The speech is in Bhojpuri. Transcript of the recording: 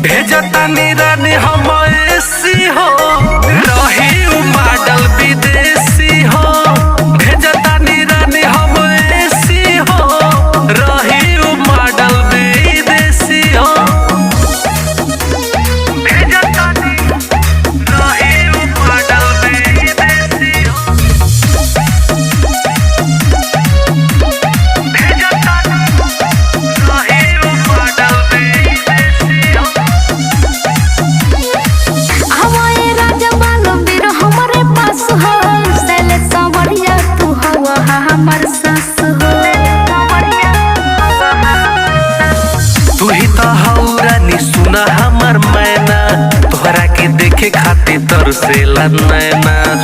भेजतानी रानी हम ऐसी हो रही मॉडल विदेशी हो। भेजतानी रानी हम ऐसी हो रही मॉडल विदेशी हो। भेजतानी रही मॉडल विदेशी हो। तू ही तो हऊ रानी सुना हमर मैना, तोहरा के देखे खातिर तरसेला नैना।